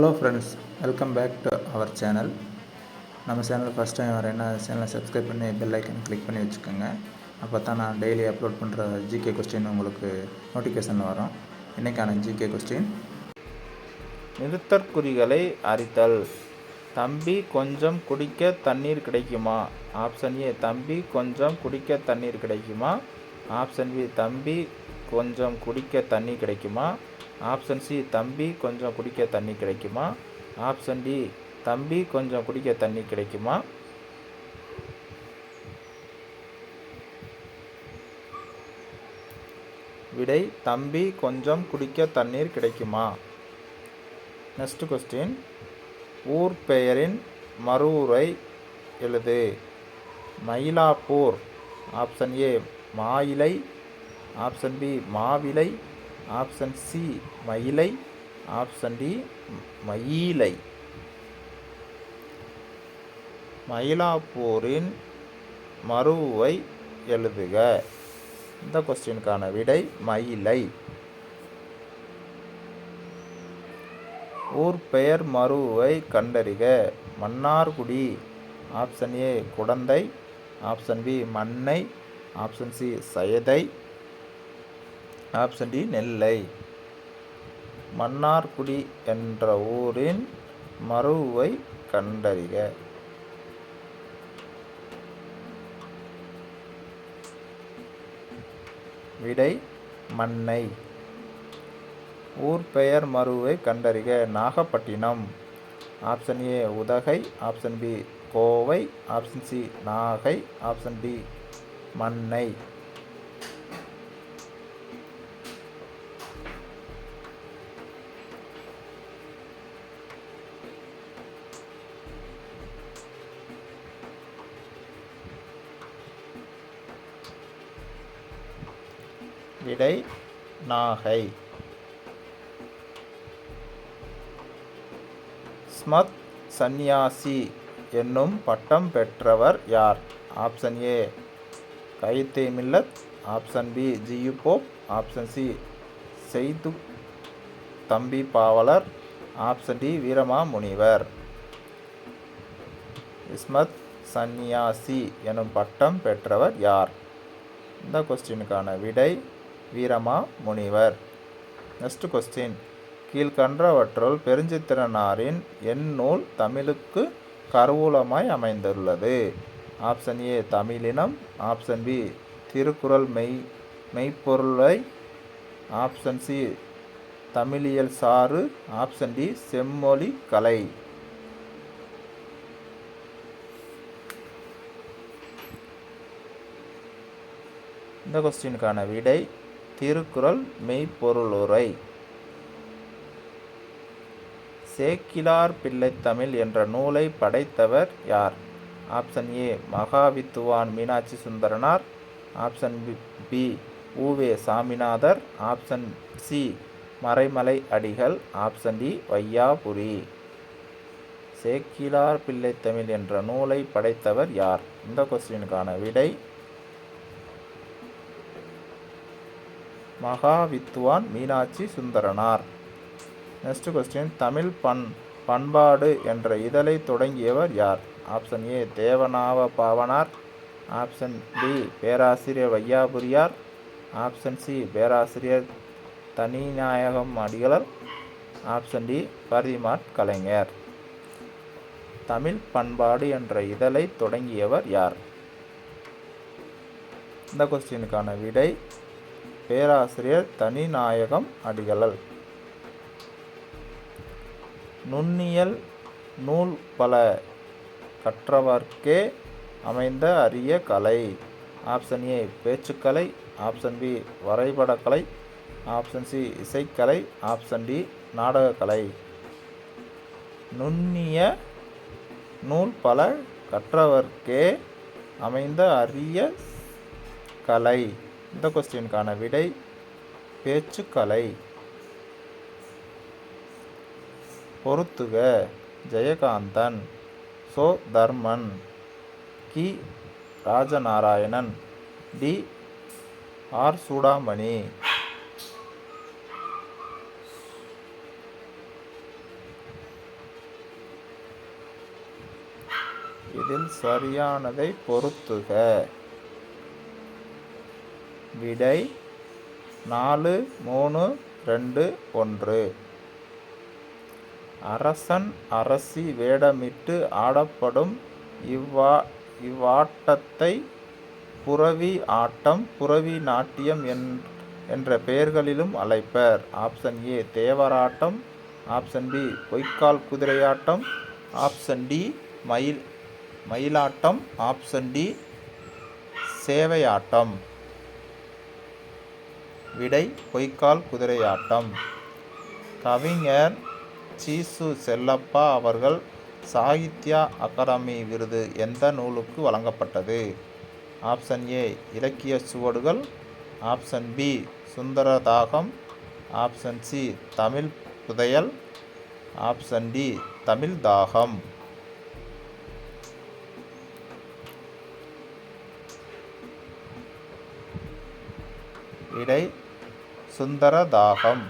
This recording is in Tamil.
Hello friends, welcome back to our channel. நம்ம சேனல் ஃபஸ்ட் டைம் வரேன்னா சேனலை சப்ஸ்கிரைப் பண்ணி பெல் ஐக்கன் கிளிக் பண்ணி வச்சுக்கோங்க. அப்போ தான் நான் டெய்லி அப்லோட் பண்ணுற ஜிகே கொஸ்டின் உங்களுக்கு நோட்டிஃபிகேஷனில் வரும். இன்றைக்கான ஜிகே கொஸ்டின்: நிறுத்தற்குறிகளை அறிதல். தம்பி கொஞ்சம் குடிக்க தண்ணீர் கிடைக்குமா? ஆப்ஷன் ஏ, தம்பி கொஞ்சம் குடிக்க தண்ணீர் கிடைக்குமா? ஆப்ஷன் பி, தம்பி கொஞ்சம் குடிக்க தண்ணி கிடைக்குமா? ஆப்ஷன் சி, தம்பி கொஞ்சம் குடிக்க தண்ணி கிடைக்குமா? ஆப்ஷன் டி, தம்பி கொஞ்சம் குடிக்க தண்ணி கிடைக்குமா? விடை: தம்பி கொஞ்சம் குடிக்க தண்ணீர் கிடைக்குமா. நெக்ஸ்ட் கொஸ்டின்: ஊர் பெயரின் மறுவுரை எழுது. மயிலாப்பூர். ஆப்ஷன் ஏ, மாயிலை. ஆப்ஷன் பி, மாவிலை. Option C, Mayilai. Option D, Mayilai. மயிலாப்பூரின் மறுவை எழுதுக. இந்த கொஸ்டினுக்கான விடை மயிலை. ஊர் பெயர் மறுவை கண்டறிக. Mannargudi. Option A, Kudanthai. Option B, Mannai. Option C, சயதை. Option D, Nellai. மன்னார்குடி என்ற ஊரின் மறுவை கண்டறிக. விடை மன்னை. ஊர் பெயர் மறுவை கண்டறிக. Nagapattinam. Option A, Udhagai. Option B, Kovai. Option C, Nagai. Option D, Mannai. விடை நாகை. ஸ்மத் சந்நியாசி என்னும் பட்டம் பெற்றவர் யார்? Option A, Quaid e Millath. Option B, G U Pope. Option C, Seythu Thambi Pavalar. Option D, Veeramamunivar. ஸ்மத் சந்நியாசி எனும் பட்டம் பெற்றவர் யார்? இந்த கொஸ்டினுக்கான விடை வீரமாமுனிவர். நெக்ஸ்ட் கொஸ்டின்: கீழ்கண்டவற்றுள் பெருஞ்சித்திரனாரின் எந்நூல் தமிழுக்கு கருவூலமாய் அமைந்துள்ளது? ஆப்ஷன் ஏ, தமிழினம். ஆப்ஷன் பி, திருக்குறள் மெய்ப்பொருளை. ஆப்ஷன் சி, தமிழியல் சாறு. ஆப்ஷன் டி, செம்மொழி கலை. இந்த கொஸ்டினுக்கான விடை திருக்குறள் மெய்ப்பொருளுரை. சேக்கிழார் பிள்ளைத்தமிழ் என்ற நூலை படைத்தவர் யார்? Option A, Mahavidwan Meenakshi Sundaranar. Option B, U Ve Saminathar. Option C, Maraimalai Adigal. Option D, Vaiyapuri. Sekkizhar பிள்ளைத்தமிழ் என்ற நூலை படைத்தவர் யார்? இந்த கொஸ்டினுக்கான விடை மகாவித்துவான் மீனாட்சி சுந்தரனார். நெக்ஸ்ட் கொஸ்டின்: தமிழ் பண்பாடு என்ற இதழை தொடங்கியவர் யார்? Option A, Devaneya Pavanar. Option B, பேராசிரியர் வையாபுரியார். ஆப்ஷன் சி, பேராசிரியர் தனிநாயகம் அடிகளார். Option D, Parithimar Kalaignar. தமிழ் பண்பாடு என்ற இதழை தொடங்கியவர் யார்? இந்த கொஸ்டினுக்கான விடை பேராசிரியர் தனிநாயகம் அடிகளார். நுண்ணியல் நூல் பல கற்றவர்க்கே அமைந்த அரிய கலை. ஆப்ஷன் ஏ, பேச்சுக்கலை. ஆப்ஷன் பி, வரைபடக்கலை. ஆப்ஷன் சி, இசைக்கலை. ஆப்ஷன் டி, நாடகக்கலை. நுண்ணிய நூல் பல கற்றவர்க்கே அமைந்த அரிய கலை. இந்த கொஸ்டினுக்கான விடை பேச்சுக்கலை. பொறுத்துக: ஜெயகாந்தன், சோ தர்மன், கி ராஜநாராயணன், டி ஆர் சூடாமணி. இதில் சரியானதை பொருத்துக. விடை 4, 3, 2, 1. அரசன் அரசி வேடமிட்டு ஆடப்படும் இவ்வாட்டத்தை புரவி ஆட்டம், புரவி நாட்டியம் என்ற பெயர்களிலும் அழைப்பர். ஆப்ஷன் ஏ தேவராட்டம், ஆப்ஷன் பி பொய்க்கால் குதிரையாட்டம், ஆப்ஷன் டி மயிலாட்டம், ஆப்ஷன் டி சேவையாட்டம். விடை பொய்க்கால் குதிரையாட்டம். கவிஞர் சீசு செல்லப்பா அவர்கள் சாகித்யா அகாடமி விருது எந்த நூலுக்கு வழங்கப்பட்டது? Option A Ilakkiya Suvadugal, option B Sundarathagam, option C Tamil Puthaiyal, option D Tamil தாகம். விடை சுந்தரதாகம்.